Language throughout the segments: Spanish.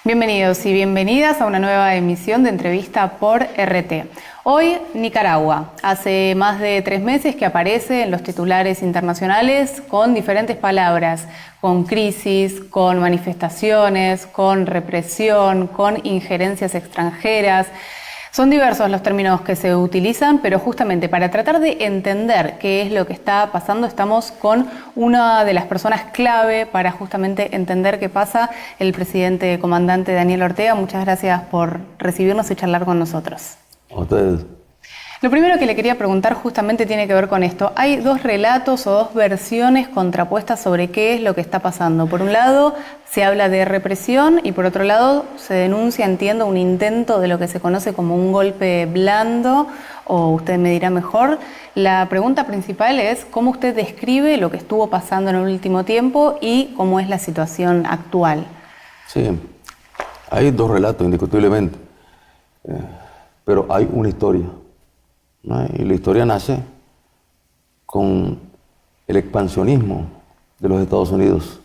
Bienvenidos y bienvenidas a una nueva emisión de Entrevista por RT. Hoy, Nicaragua. Hace más de 3 meses que aparece en los titulares internacionales con diferentes palabras, con crisis, con manifestaciones, con represión, con injerencias extranjeras. Son diversos los términos que se utilizan, pero justamente para tratar de entender qué es lo que está pasando, estamos con una de las personas clave para justamente entender qué pasa, el presidente comandante Daniel Ortega. Muchas gracias por recibirnos y charlar con nosotros. A ustedes. Lo primero que le quería preguntar justamente tiene que ver con esto. Hay 2 relatos o 2 versiones contrapuestas sobre qué es lo que está pasando. Por un lado, se habla de represión y por otro lado, se denuncia, entiendo, un intento de lo que se conoce como un golpe blando, o usted me dirá mejor. La pregunta principal es cómo usted describe lo que estuvo pasando en el último tiempo y cómo es la situación actual. Sí, hay 2 relatos, indiscutiblemente, pero hay una historia, ¿no? Y la historia nace con el expansionismo de los Estados Unidos.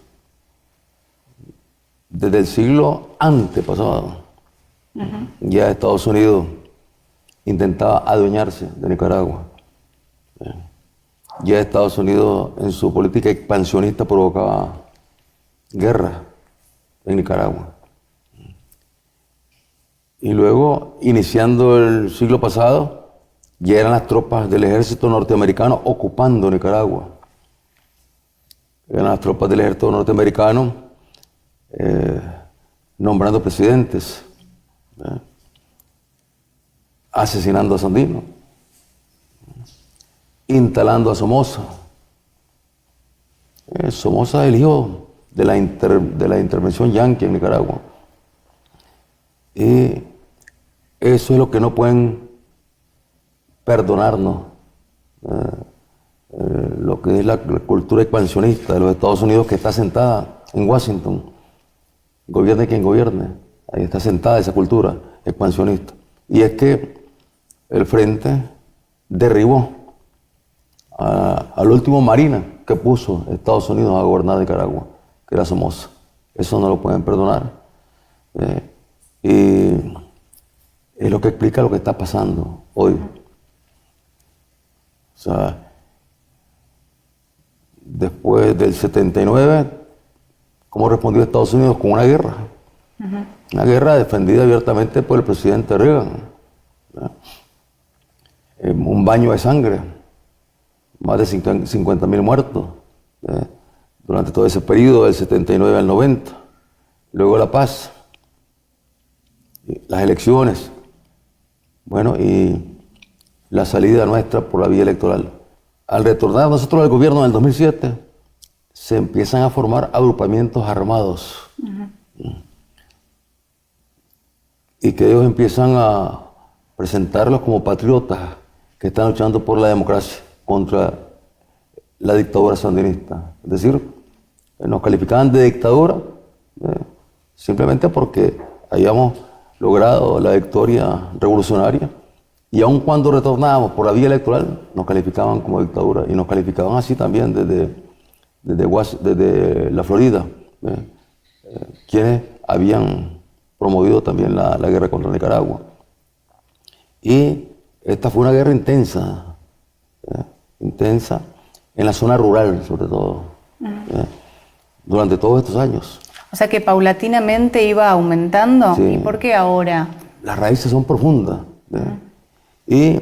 Desde el siglo antepasado, ya Estados Unidos intentaba adueñarse de Nicaragua. Ya Estados Unidos, en su política expansionista, provocaba guerra en Nicaragua. Y luego, iniciando el siglo pasado, ya eran las tropas del ejército norteamericano ocupando Nicaragua. Eran las tropas del ejército norteamericano nombrando presidentes, asesinando a Sandino, instalando a Somoza. Somoza es el hijo de la intervención yanqui en Nicaragua. Y eso es lo que no pueden perdonarnos, lo que es la cultura expansionista de los Estados Unidos, que está sentada en Washington, gobierne quien gobierne, ahí está sentada esa cultura expansionista. Y es que el Frente derribó al último marina que puso Estados Unidos a gobernar Nicaragua, que era Somoza. Eso no lo pueden perdonar. Y es lo que explica lo que está pasando hoy. O sea, después del 79, ¿cómo respondió Estados Unidos? Con una guerra. Una guerra defendida abiertamente por el presidente Reagan. Un baño de sangre. Más de 50.000 muertos durante todo ese periodo del 79 al 90. Luego la paz. Las elecciones. Bueno, y la salida nuestra por la vía electoral. Al retornar nosotros al gobierno en el 2007, se empiezan a formar agrupamientos armados. Y que ellos empiezan a presentarlos como patriotas que están luchando por la democracia contra la dictadura sandinista. Es decir, nos calificaban de dictadura simplemente porque habíamos logrado la victoria revolucionaria. Y aun cuando retornábamos por la vía electoral, nos calificaban como dictadura. Y nos calificaban así también desde la Florida, quienes habían promovido también la guerra contra Nicaragua. Y esta fue una guerra intensa, intensa en la zona rural, sobre todo, durante todos estos años. O sea que paulatinamente iba aumentando. Sí. ¿Y por qué ahora? Las raíces son profundas. Y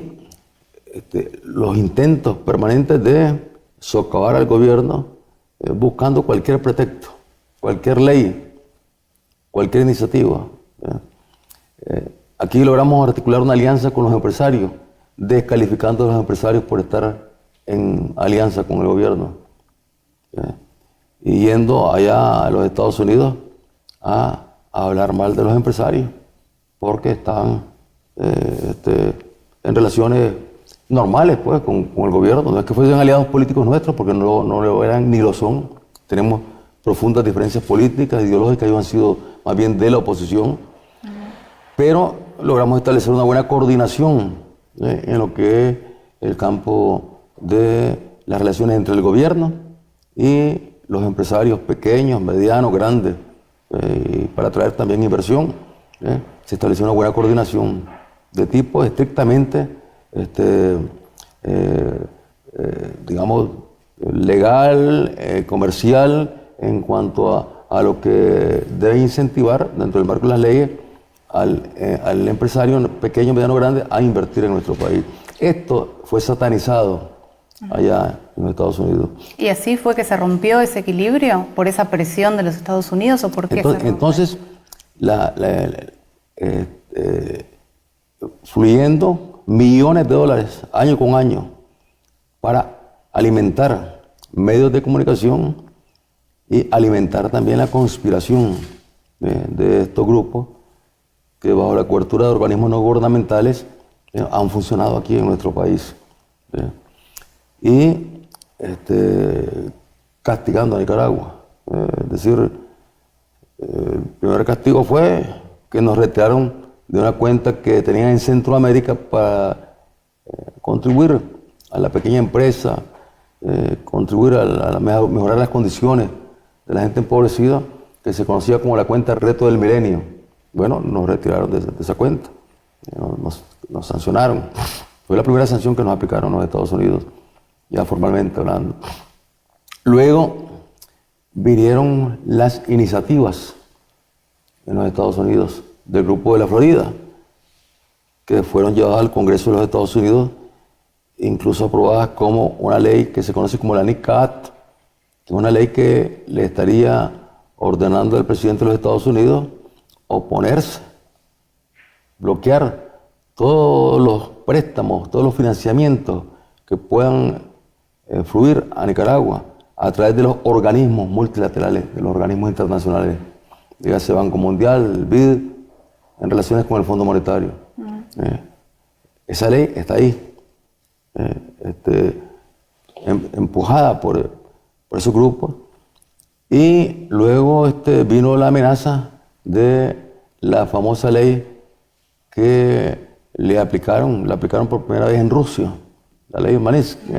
los intentos permanentes de socavar al gobierno buscando cualquier pretexto, cualquier ley, cualquier iniciativa. Aquí logramos articular una alianza con los empresarios, descalificando a los empresarios por estar en alianza con el gobierno. Y yendo allá a los Estados Unidos a hablar mal de los empresarios, porque estaban en relaciones normales pues, con el gobierno. No es que fuesen aliados políticos nuestros, porque no lo eran ni lo son. Tenemos profundas diferencias políticas, ideológicas, ellos han sido más bien de la oposición. Pero logramos establecer una buena coordinación en lo que es el campo de las relaciones entre el gobierno y los empresarios pequeños, medianos, grandes, y para atraer también inversión, se estableció una buena coordinación de tipo estrictamente, digamos, legal, comercial, en cuanto a lo que debe incentivar dentro del marco de las leyes al empresario pequeño, mediano, grande a invertir en nuestro país. Esto fue satanizado allá en los Estados Unidos. ¿Y así fue que se rompió ese equilibrio por esa presión de los Estados Unidos o por qué? Entonces fluyendo millones de dólares año con año para alimentar medios de comunicación y alimentar también la conspiración de estos grupos que bajo la cobertura de organismos no gubernamentales han funcionado aquí en nuestro país. Y castigando a Nicaragua. Es decir, el primer castigo fue que nos retiraron de una cuenta que tenían en Centroamérica para contribuir a la pequeña empresa, contribuir a mejorar las condiciones de la gente empobrecida, que se conocía como la cuenta Reto del Milenio. Bueno, nos retiraron de esa cuenta, nos sancionaron. Fue la primera sanción que nos aplicaron los Estados Unidos, ya formalmente hablando. Luego vinieron las iniciativas en los Estados Unidos del Grupo de la Florida, que fueron llevadas al Congreso de los Estados Unidos, incluso aprobadas como una ley que se conoce como la NICA Act, que es una ley que le estaría ordenando al presidente de los Estados Unidos oponerse, bloquear todos los préstamos, todos los financiamientos que puedan fluir a Nicaragua a través de los organismos multilaterales, de los organismos internacionales, dígase Banco Mundial, el BID, en relaciones con el Fondo Monetario. Esa ley está ahí, empujada por esos grupos, y luego vino la amenaza de la famosa ley que la aplicaron por primera vez en Rusia, la ley Magnitsky.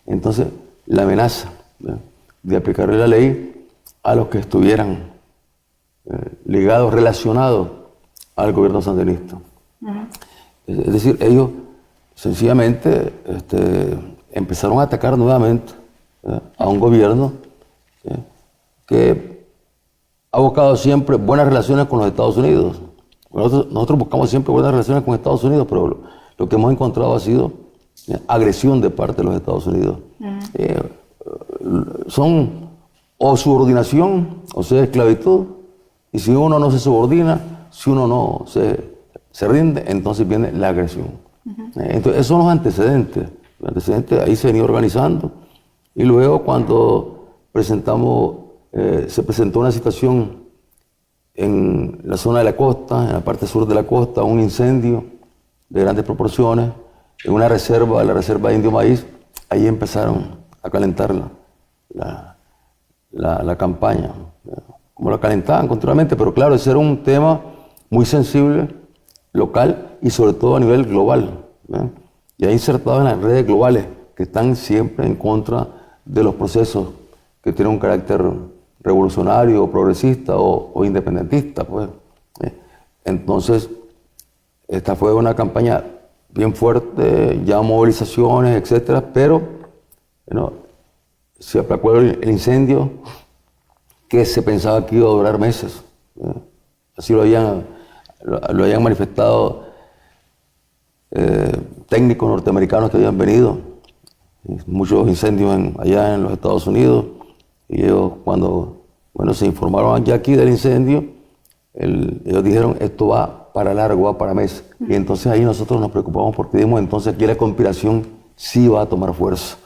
Entonces, la amenaza de aplicarle la ley a los que estuvieran ligados, relacionados al gobierno sandinista. Es decir, ellos sencillamente empezaron a atacar nuevamente a un gobierno que ha buscado siempre buenas relaciones con los Estados Unidos. Nosotros buscamos siempre buenas relaciones con Estados Unidos, pero lo que hemos encontrado ha sido agresión de parte de los Estados Unidos. Son o subordinación, o sea, esclavitud, y si uno no se subordina, si uno no se rinde, entonces viene la agresión. Entonces, esos son los antecedentes. Los antecedentes ahí se venía organizando, y luego cuando se presentó una situación en la zona de la costa, en la parte sur de la costa, un incendio de grandes proporciones, en una reserva, la reserva de Indio Maíz, ahí empezaron a calentar la campaña, como la calentaban continuamente, pero claro, ese era un tema muy sensible, local y sobre todo a nivel global, y ahí insertado en las redes globales que están siempre en contra de los procesos que tienen un carácter revolucionario, o progresista o independentista, pues. Entonces, esta fue una campaña bien fuerte, ya movilizaciones, etcétera, pero se aplacó el incendio que se pensaba que iba a durar meses. Así lo habían manifestado técnicos norteamericanos que habían venido. Muchos incendios allá en los Estados Unidos, y ellos cuando se informaron ya aquí del incendio, ellos dijeron esto va para largo, va para meses. Y entonces ahí nosotros nos preocupamos porque dimos entonces aquí la conspiración sí va a tomar fuerza.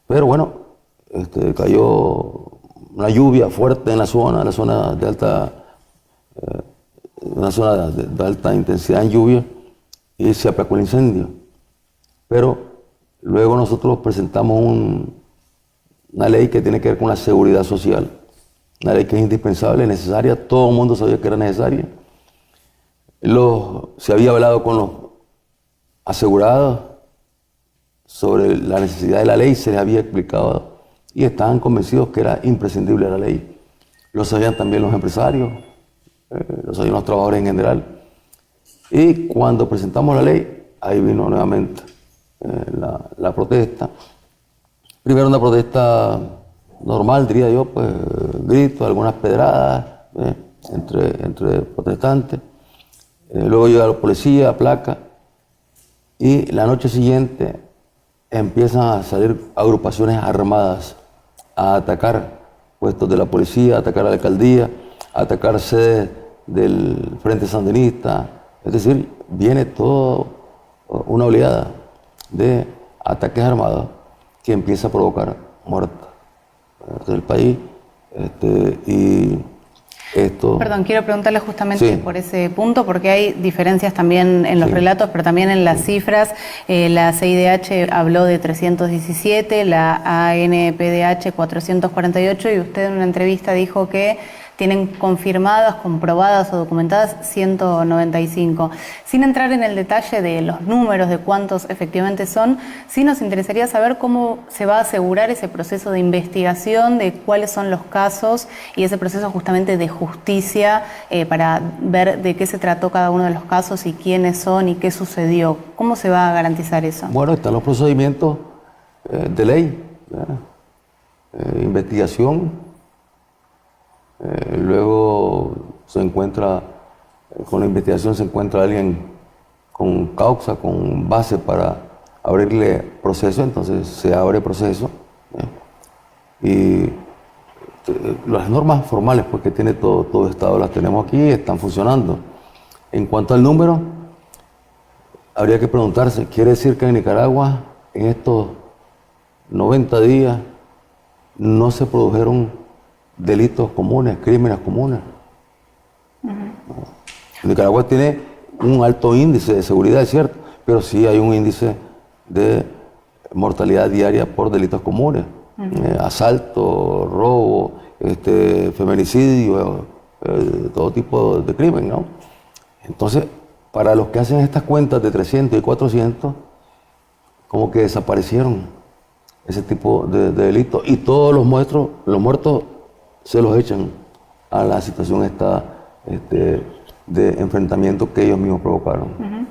Pero bueno, cayó una lluvia fuerte en la zona de alta, una zona de alta intensidad en lluvia, y se aplacó el incendio. Pero luego nosotros presentamos una ley que tiene que ver con la seguridad social, una ley que es indispensable, necesaria, todo el mundo sabía que era necesaria. Se había hablado con los asegurados sobre la necesidad de la ley, se les había explicado y estaban convencidos que era imprescindible la ley. lo sabían también los empresarios, lo sabían los trabajadores en general. Y cuando presentamos la ley, ahí vino nuevamente la protesta. Primero una protesta normal, diría yo, pues gritos, algunas pedradas entre protestantes. Luego llega la policía, placa, y la noche siguiente empiezan a salir agrupaciones armadas a atacar puestos de la policía, a atacar a la alcaldía, a atacar sedes del Frente Sandinista. Es decir, viene toda una oleada de ataques armados que empieza a provocar muertes en el país. Y esto... Perdón, quiero preguntarle justamente sí. por ese punto, porque hay diferencias también en los Sí. relatos, pero también en las cifras. La CIDH habló de 317, la ANPDH 448, y usted en una entrevista dijo que tienen confirmadas, comprobadas o documentadas 195. Sin entrar en el detalle de los números, de cuántos efectivamente son, sí nos interesaría saber cómo se va a asegurar ese proceso de investigación, de cuáles son los casos y ese proceso justamente de justicia para ver de qué se trató cada uno de los casos y quiénes son y qué sucedió. ¿Cómo se va a garantizar eso? Bueno, están los procedimientos de ley, investigación. Luego se encuentra, con la investigación se encuentra alguien con causa, con base para abrirle proceso, entonces se abre proceso. Y las normas formales pues, que tiene todo Estado las tenemos aquí, están funcionando. En cuanto al número, habría que preguntarse, ¿quiere decir que en Nicaragua en estos 90 días no se produjeron delitos comunes, crímenes comunes? Nicaragua tiene un alto índice de seguridad, es cierto, pero sí hay un índice de mortalidad diaria por delitos comunes. Asalto, robo, feminicidio, todo tipo de crimen, ¿no? Entonces, para los que hacen estas cuentas de 300 y 400, como que desaparecieron ese tipo de delitos y todos los muertos se los echan a la situación esta de enfrentamiento que ellos mismos provocaron.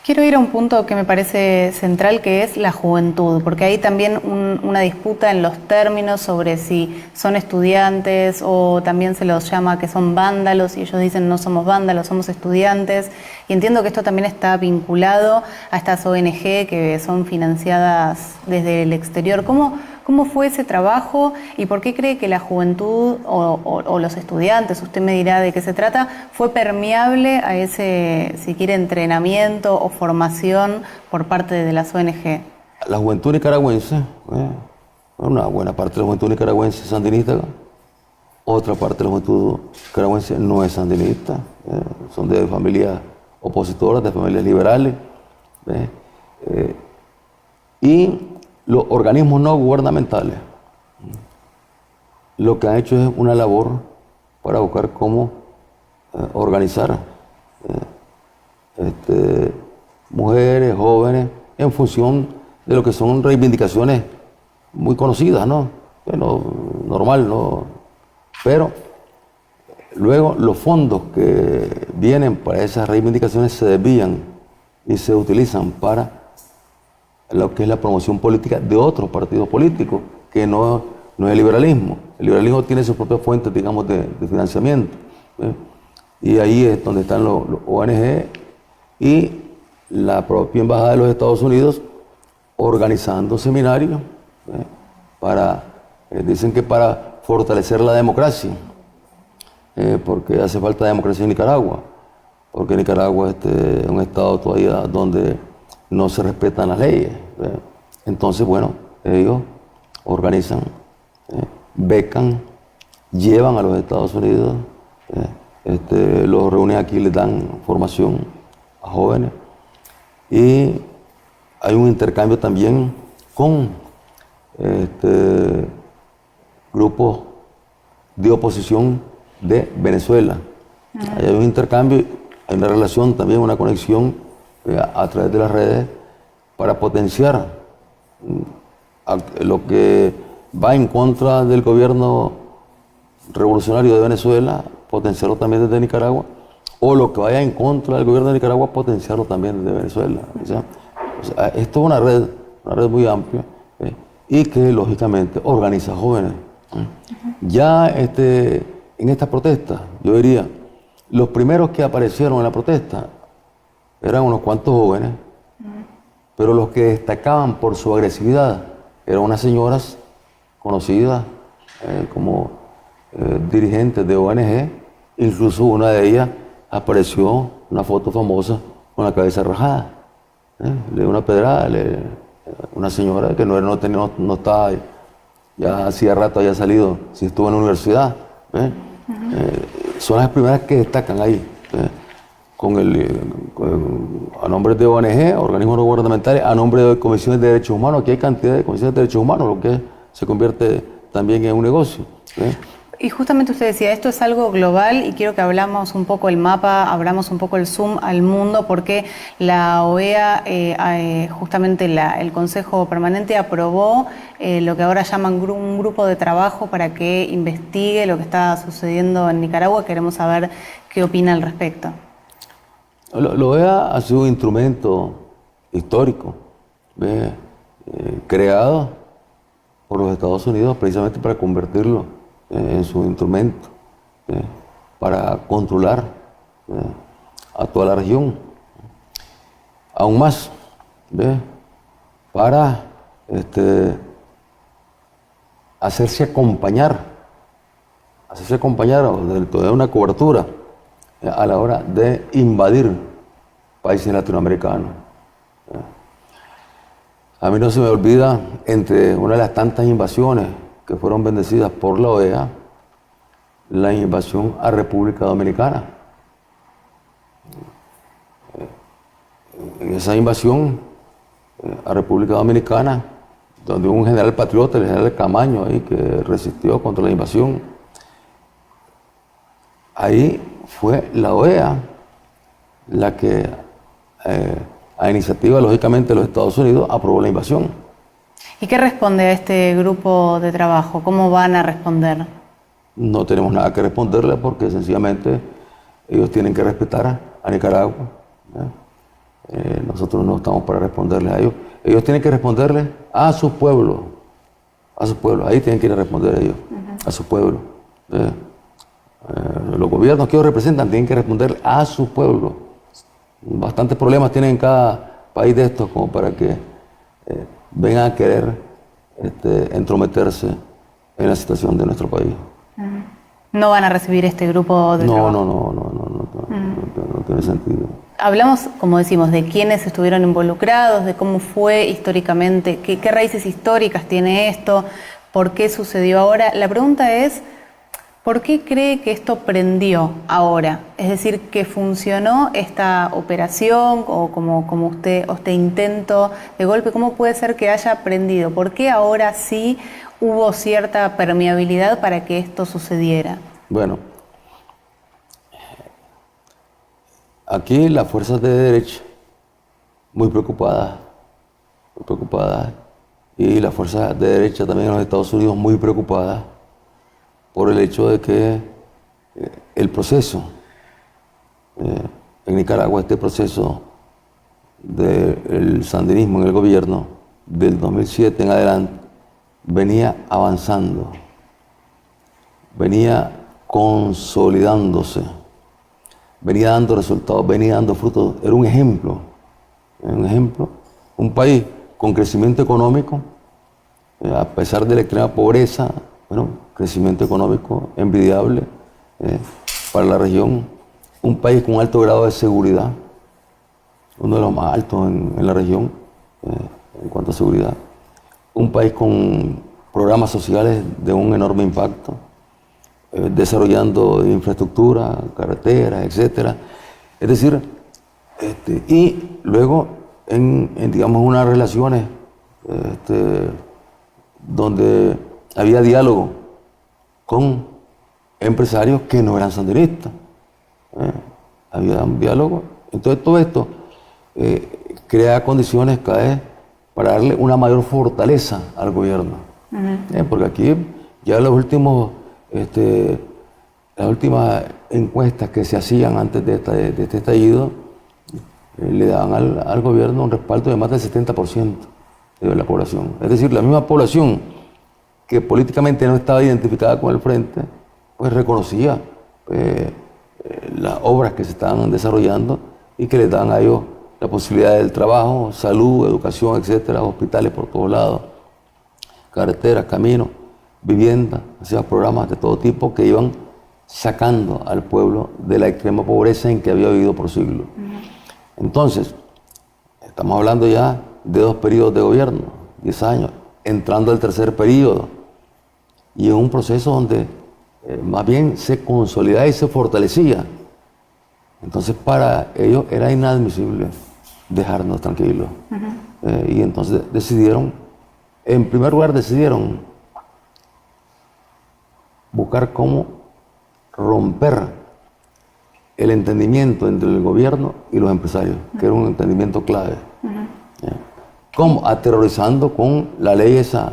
Quiero ir a un punto que me parece central, que es la juventud, porque hay también una disputa en los términos sobre si son estudiantes o también se los llama que son vándalos y ellos dicen no somos vándalos, somos estudiantes. Y entiendo que esto también está vinculado a estas ONG que son financiadas desde el exterior. ¿Cómo fue ese trabajo y por qué cree que la juventud o los estudiantes, usted me dirá de qué se trata, fue permeable a ese, si quiere, entrenamiento o formación por parte de las ONG? La juventud nicaragüense, una buena parte de la juventud nicaragüense es sandinista, otra parte de la juventud nicaragüense no es sandinista, son de familias opositoras, de familias liberales, y los organismos no gubernamentales lo que han hecho es una labor para buscar cómo organizar mujeres, jóvenes, en función de lo que son reivindicaciones muy conocidas, ¿no? Bueno, normal, ¿no? Pero luego los fondos que vienen para esas reivindicaciones se desvían y se utilizan para lo que es la promoción política de otros partidos políticos, que no es el liberalismo. El liberalismo tiene sus propias fuentes, digamos, de financiamiento. Y ahí es donde están los ONG y la propia Embajada de los Estados Unidos organizando seminarios dicen que para fortalecer la democracia, porque hace falta democracia en Nicaragua, porque Nicaragua es un estado todavía donde no se respetan las leyes. Entonces, bueno, ellos organizan, becan, llevan a los Estados Unidos, los reúnen aquí, les dan formación a jóvenes y hay un intercambio también con grupos de oposición de Venezuela. Hay un intercambio, hay una relación también, una conexión a través de las redes para potenciar lo que va en contra del gobierno revolucionario de Venezuela, potenciarlo también desde Nicaragua, o lo que vaya en contra del gobierno de Nicaragua, potenciarlo también desde Venezuela. O sea, esto es una red muy amplia, y que lógicamente organiza jóvenes. Ya en esta protesta, yo diría, los primeros que aparecieron en la protesta eran unos cuantos jóvenes, pero los que destacaban por su agresividad eran unas señoras conocidas como dirigentes de ONG. Incluso una de ellas apareció una foto famosa con la cabeza rajada. Le dio una pedrada, una señora que no estaba, ya hacía rato había salido, si estuvo en la universidad. Son las primeras que destacan ahí, a nombre de ONG, organismos no gubernamentales, a nombre de comisiones de derechos humanos. Aquí hay cantidad de comisiones de derechos humanos, lo que se convierte también en un negocio. Y justamente usted decía, esto es algo global, y quiero que hablamos un poco el mapa, abramos un poco el zoom al mundo, porque la OEA, justamente el Consejo Permanente aprobó lo que ahora llaman un grupo de trabajo para que investigue lo que está sucediendo en Nicaragua. Queremos saber qué opina al respecto. La OEA ha sido un instrumento histórico, creado por los Estados Unidos precisamente para convertirlo en su instrumento para controlar a toda la región. Aún más, para hacerse acompañar o de una cobertura a la hora de invadir países latinoamericanos. A mí no se me olvida, entre una de las tantas invasiones que fueron bendecidas por la OEA, la invasión a República Dominicana. En esa invasión a República Dominicana, donde hubo un general patriota, el general Camaño, ahí, que resistió contra la invasión, ahí fue la OEA la que, a iniciativa, lógicamente, de los Estados Unidos, aprobó la invasión. ¿Y qué responde a este grupo de trabajo? ¿Cómo van a responder? No tenemos nada que responderle, porque sencillamente ellos tienen que respetar a Nicaragua. Nosotros no estamos para responderles a ellos. Ellos tienen que responderle a su pueblo. Ahí tienen que ir a responder ellos, a su pueblo. Los gobiernos que ellos representan tienen que responder a su pueblo. Bastantes problemas tienen en cada país de estos como para que vengan a querer entrometerse en la situación de nuestro país. ¿No van a recibir este grupo de trabajo? No tiene sentido. Hablamos, como decimos, de quiénes estuvieron involucrados, de cómo fue históricamente, qué raíces históricas tiene esto, por qué sucedió ahora. La pregunta es, ¿por qué cree que esto prendió ahora? Es decir, que funcionó esta operación o como este intento de golpe. ¿Cómo puede ser que haya prendido? ¿Por qué ahora sí hubo cierta permeabilidad para que esto sucediera? Bueno, aquí las fuerzas de derecha muy preocupadas, y las fuerzas de derecha también en los Estados Unidos muy preocupadas por el hecho de que el proceso en Nicaragua, este proceso del sandinismo en el gobierno del 2007 en adelante, venía avanzando, venía consolidándose, venía dando resultados, venía dando frutos. Era un ejemplo, un país con crecimiento económico, a pesar de la extrema pobreza, crecimiento económico envidiable para la región, un país con alto grado de seguridad, uno de los más altos en la región en cuanto a seguridad, un país con programas sociales de un enorme impacto, desarrollando infraestructura, carreteras, etcétera. Es decir, y luego digamos, unas relaciones donde había diálogo con empresarios que no eran sandinistas. Había un diálogo. Entonces todo esto crea condiciones cada vez para darle una mayor fortaleza al gobierno. Porque aquí ya en los últimos las últimas encuestas que se hacían antes de este estallido le daban al gobierno un respaldo de más del 70% de la población. Es decir, la misma población que políticamente no estaba identificada con el frente, pues reconocía las obras que se estaban desarrollando y que les daban a ellos la posibilidad del trabajo, salud, educación, etcétera, hospitales por todos lados, carreteras, caminos, vivienda, hacía programas de todo tipo que iban sacando al pueblo de la extrema pobreza en que había vivido por siglos. Entonces, estamos hablando ya de 2 periodos de gobierno, 10 años, entrando al tercer periodo, y en un proceso donde más bien se consolidaba y se fortalecía. Entonces, para ellos era inadmisible dejarnos tranquilos. Y entonces decidieron, en primer lugar decidieron buscar cómo romper el entendimiento entre el gobierno y los empresarios, que era un entendimiento clave. ¿Cómo? Aterrorizando con la ley esa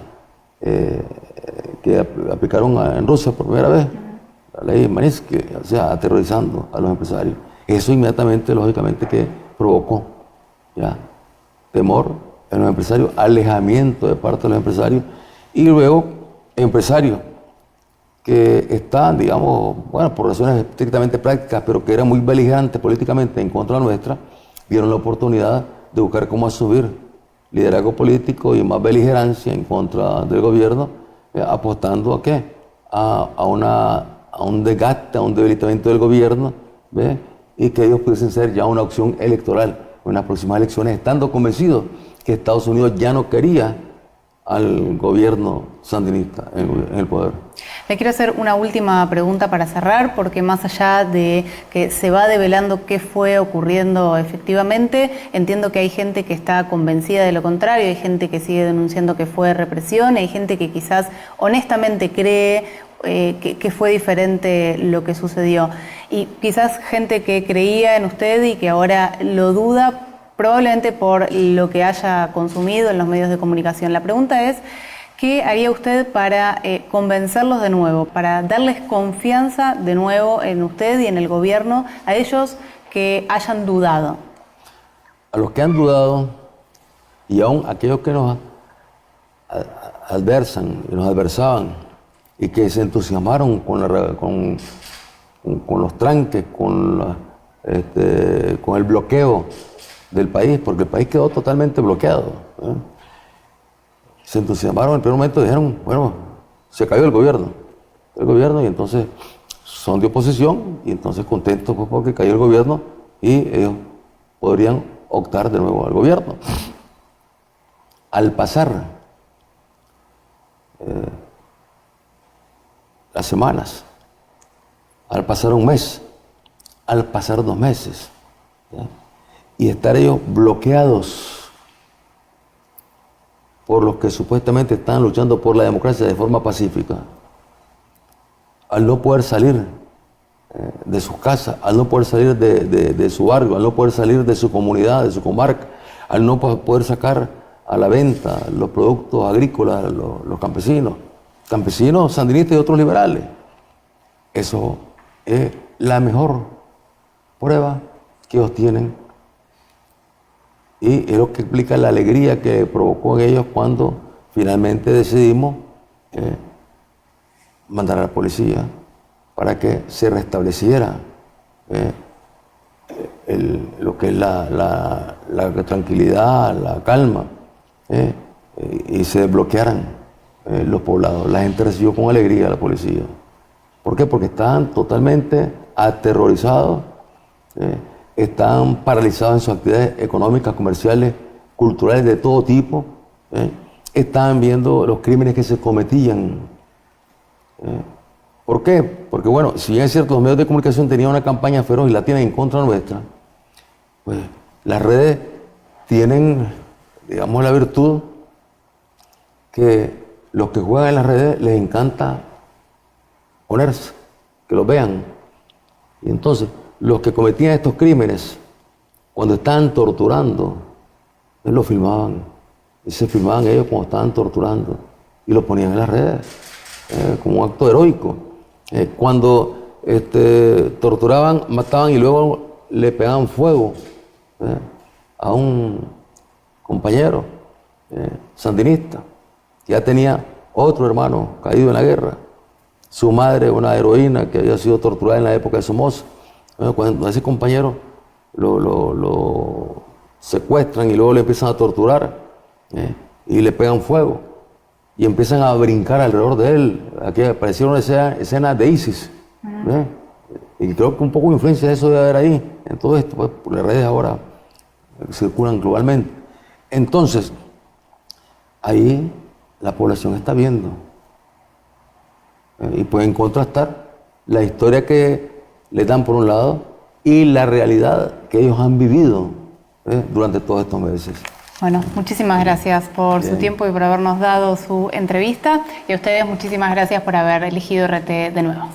que aplicaron en Rusia por primera vez, la ley Magnitsky, o sea, aterrorizando a los empresarios. Eso inmediatamente, lógicamente, que provocó temor en los empresarios, alejamiento de parte de los empresarios, y luego empresarios que estaban, digamos, bueno, por razones estrictamente prácticas, pero que eran muy beligerantes políticamente en contra nuestra, vieron la oportunidad de buscar cómo asumir liderazgo político y más beligerancia en contra del gobierno, apostando ¿a qué? A un desgaste, a un debilitamiento del gobierno, ¿ve? Y que ellos pudiesen ser ya una opción electoral en las próximas elecciones, estando convencidos que Estados Unidos ya no quería al gobierno sandinista en el poder. Le quiero hacer una última pregunta para cerrar, porque más allá de que se va develando qué fue ocurriendo efectivamente, entiendo que hay gente que está convencida de lo contrario, hay gente que sigue denunciando que fue represión, hay gente que quizás honestamente cree que fue diferente lo que sucedió. Y quizás gente que creía en usted y que ahora lo duda, probablemente por lo que haya consumido en los medios de comunicación. La pregunta es, ¿qué haría usted para convencerlos de nuevo, para darles confianza de nuevo en usted y en el gobierno, a ellos que hayan dudado? A los que han dudado, y aún aquellos que nos adversan y nos adversaban, y que se entusiasmaron con los tranques, con el bloqueo del país, porque el país quedó totalmente bloqueado. Se entusiasmaron en el primer momento y dijeron, bueno, se cayó el gobierno, y entonces son de oposición, y entonces contentos pues, porque cayó el gobierno y ellos podrían optar de nuevo al gobierno. Al pasar las semanas, al pasar un mes, al pasar 2 meses, y estar ellos bloqueados por los que supuestamente están luchando por la democracia de forma pacífica, al no poder salir de sus casas, al no poder salir de su barrio, al no poder salir de su comunidad, de su comarca, al no poder sacar a la venta los productos agrícolas, los campesinos sandinistas y otros liberales. Eso es la mejor prueba que ellos tienen, y es lo que explica la alegría que provocó en ellos cuando finalmente decidimos mandar a la policía para que se restableciera lo que es la tranquilidad, la calma, y se desbloquearan los poblados. La gente recibió con alegría a la policía. ¿Por qué? Porque estaban totalmente aterrorizados, estaban paralizados en sus actividades económicas, comerciales, culturales de todo tipo, estaban viendo los crímenes que se cometían. ¿Por qué? Porque bueno, si bien es cierto, los medios de comunicación tenían una campaña feroz y la tienen en contra nuestra, pues las redes tienen, digamos, la virtud que los que juegan en las redes les encanta ponerse, que los vean. Y entonces, los que cometían estos crímenes, cuando estaban torturando, ellos lo filmaban. Y se filmaban ellos cuando estaban torturando. Y lo ponían en las redes, como un acto heroico. Cuando torturaban, mataban y luego le pegaban fuego a un compañero sandinista, que ya tenía otro hermano caído en la guerra, su madre, una heroína que había sido torturada en la época de Somoza. Cuando a ese compañero lo secuestran y luego le empiezan a torturar y le pegan fuego y empiezan a brincar alrededor de él. Aquí aparecieron escenas de ISIS. Y creo que un poco de influencia de eso debe haber ahí, en todo esto, pues, por las redes ahora circulan globalmente. Entonces, ahí la población está viendo y pueden contrastar la historia que les dan por un lado y la realidad que ellos han vivido durante todos estos meses. Bueno, muchísimas gracias por su tiempo y por habernos dado su entrevista. Y a ustedes muchísimas gracias por haber elegido RT de nuevo.